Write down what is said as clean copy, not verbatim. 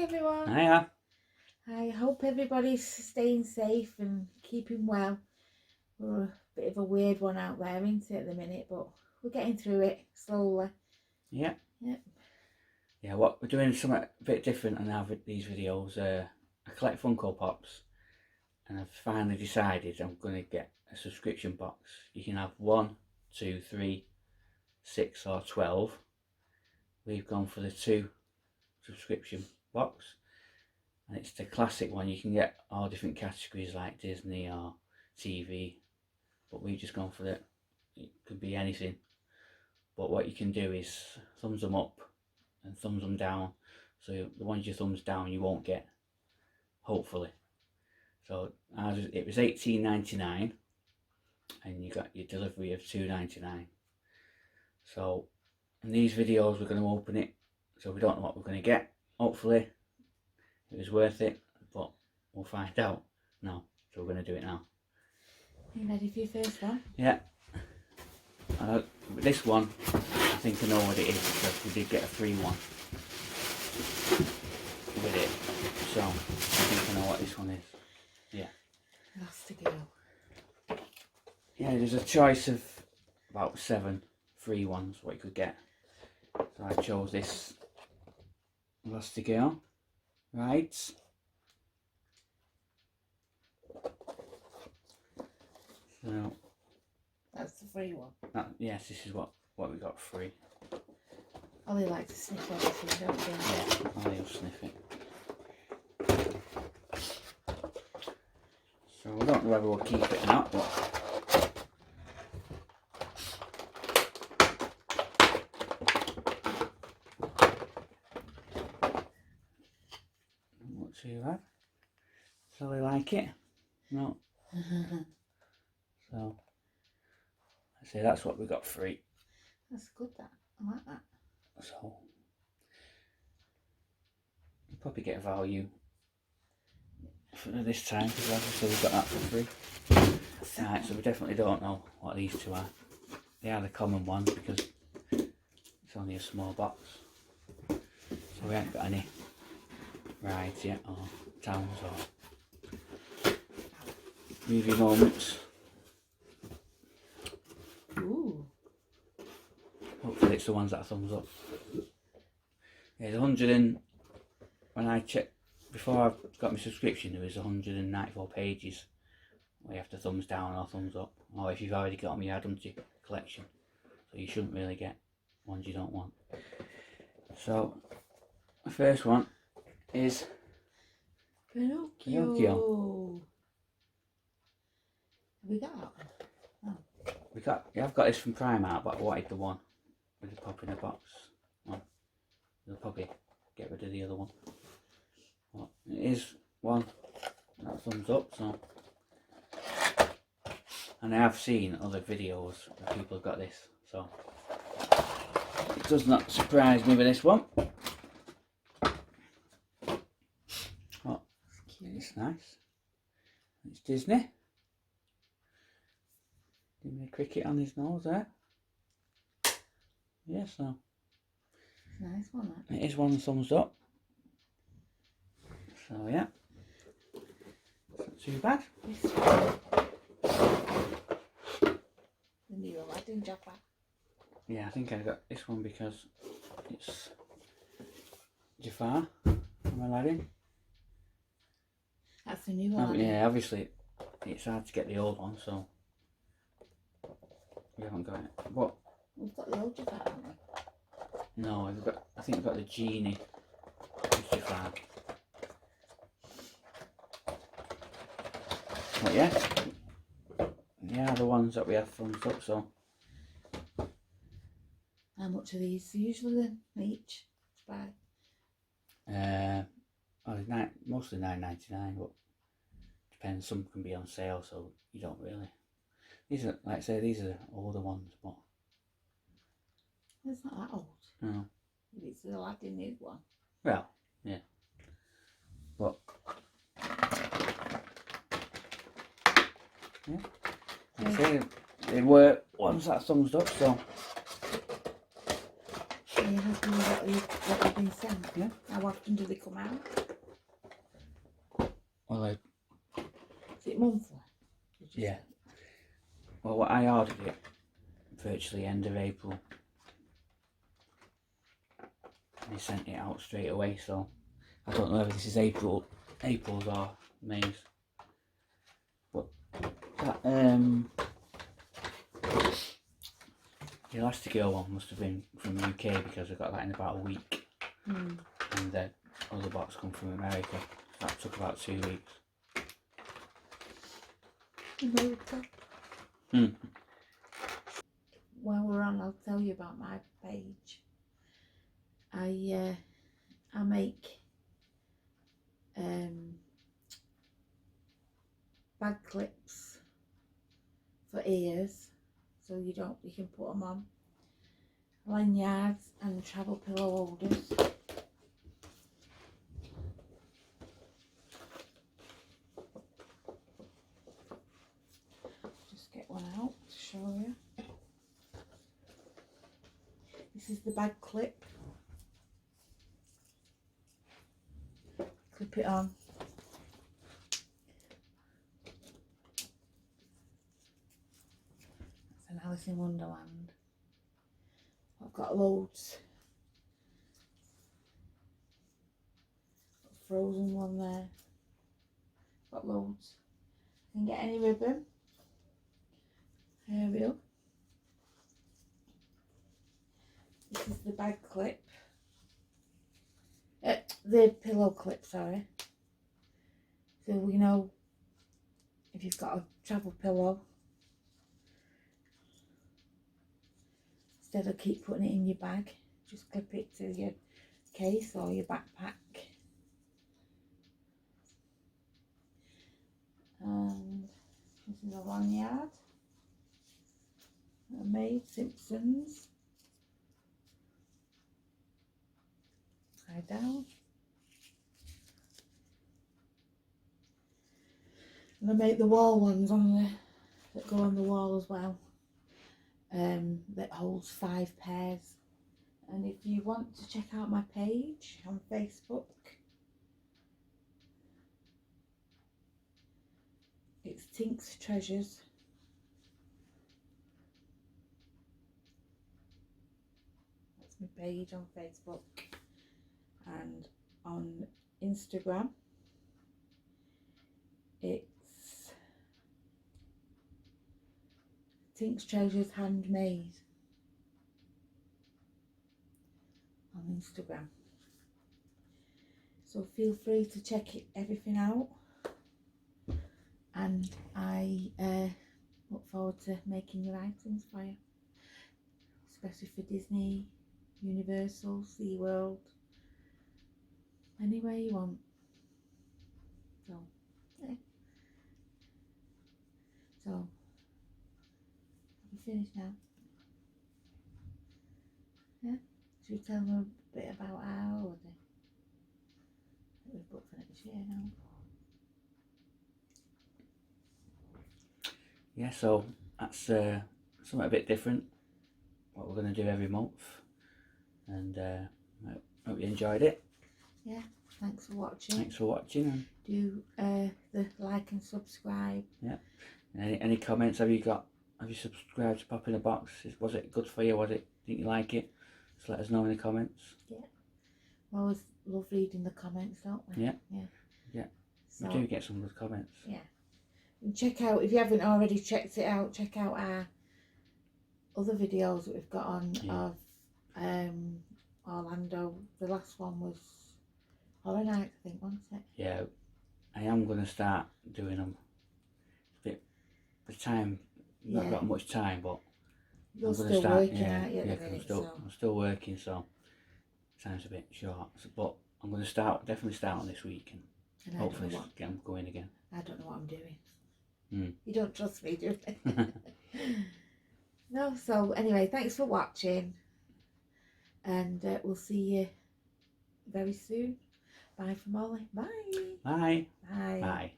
everyone. Hiya. I hope everybody's staying safe and keeping well. We're a bit of a weird one out there, isn't it, at the minute? But we're getting through it slowly. Yeah. Yep. Yeah, what we're doing something a bit different on these videos. I collect Funko Pops, and I've finally decided I'm going to get a subscription box. You can have 1, 2, 3, 6 or 12. We've gone for the 2 subscription box, and it's the classic one. You can get all different categories like Disney or TV, but we've just gone for it could be anything. But what you can do is thumbs them up and thumbs them down. So the ones you thumbs down you won't get, hopefully. So it was $18.99 and you got your delivery of $2.99. So in these videos we're going to open it, so we don't know what we're going to get. Hopefully it was worth it, but we'll find out now. So we're going to do it now. You ready for your first one? Yeah. This one, I think I know what it is because we did get a free one with it. So I think I know what this one is. Yeah. Elastigirl. Yeah, there's a choice of about 7 free ones what you could get. So I chose this Elastigirl. Right. So That's the free one. yes, this is what we got free. Ollie likes to sniff everything, don't you? Yeah, I'll sniff it. So I don't know whether we'll keep it or not, but not too bad. So they like it? No. So I say that's what we got free. That's good, that. I like that. So we'll probably get a value for this time because obviously we've got that for free. Right, so we definitely don't know what these two are. They are the common ones because it's only a small box. So we haven't got any rides yet or towns or movie moments. Ooh. Hopefully it's the ones that are thumbs up. There's 100 and when I checked before I got my subscription there was 194 pages where you have to thumbs down or thumbs up, or if you've already got them you add them to your collection, so you shouldn't really get ones you don't want. So the first one is Pinocchio. Have we got that one? Oh. I've got this from Primark, but I wanted the one with the pop in the box one. We'll probably get rid of the other one. Well, it is one that thumbs up, so. And I have seen other videos where people have got this, so it does not surprise me with this one. Oh, it's nice. It's Disney. Give me a cricket on his nose there. Yeah, so. It's a nice one, that. It is one thumbs up. So yeah. It's not too bad. This one. The new Aladdin Jaffa. Yeah, I think I got this one because it's Jafar from Aladdin. That's the new Aladdin. Yeah, obviously it's hard to get the old one, so we haven't got it. But We've got the old Jaffa, haven't we? no, I think we've got the genie. It's Jafar. But yeah, the ones that we have thumbs up. So How much are these usually then each to buy? mostly $9.99, but depends. Some can be on sale, so you don't really. These are, like I say, these are older ones, but It's not that old. no. It's the Aladdin new one. Well, yeah, but yeah. Like I say, they were ones that thumbs up, so Are you happy with what you've been sent? Yeah. How often do they come out? Well, Is it monthly? Did you yeah. say? Well, I ordered it virtually end of April. And they sent it out straight away, so I don't know if this is April's or May's. But that the Elastigirl one must have been from the UK because I got that in about a week. Mm. And the other box come from America. That took about 2 weeks. America. Hmm. While we're on, I'll tell you about my page. I make bag clips for ears, so you can put them on lanyards and travel pillow holders. Just get one out to show you. This is the bag clip. Clip it on. That's an Alice in Wonderland. I've got loads. Got a Frozen one there. Got loads. You can get any ribbon. Ariel. This is the bag clip. The pillow clip, sorry. So we know if you've got a travel pillow, instead of keep putting it in your bag, just clip it to your case or your backpack. And this is a lanyard that I made, Simpsons. Tie down. And I make the wall ones that go on the wall as well. That holds 5 pairs. And if you want to check out my page on Facebook, it's Tinks Treasures. That's my page on Facebook. And on Instagram, it's Tinks Treasures Handmade on Instagram. So feel free to check everything out. And I look forward to making your items for you, especially for Disney, Universal, SeaWorld, anywhere you want. So, yeah. So, have you finished now? Yeah? Should we tell them a bit about our holiday? We've booked for next year now. Yeah, so that's something a bit different. What we're going to do every month. And I hope you enjoyed it. Yeah, thanks for watching. Thanks for watching. Do the like and subscribe. Yeah. Any comments? Have you subscribed to Pop in a Box? Was it good for you? Didn't you like it? Just let us know in the comments. Yeah. We always love reading the comments, don't we? Yeah. Yeah. Yeah. So, We do get some good comments. yeah. And check out, if you haven't already checked it out, check out our other videos that we've got on of Orlando. The last one was Horror Nights, I think, wasn't it? Yeah. I am going to start doing them. The time, not got much time, but you're I'm going to still start. working, aren't you, at the minute, I'm still working, so time's a bit short. But I'm going to definitely start on this week, and hopefully get them going again. I don't know what I'm doing. Mm. You don't trust me, do you? No, so anyway, thanks for watching, and we'll see you very soon. Bye from Molly. Bye. Bye. Bye. Bye.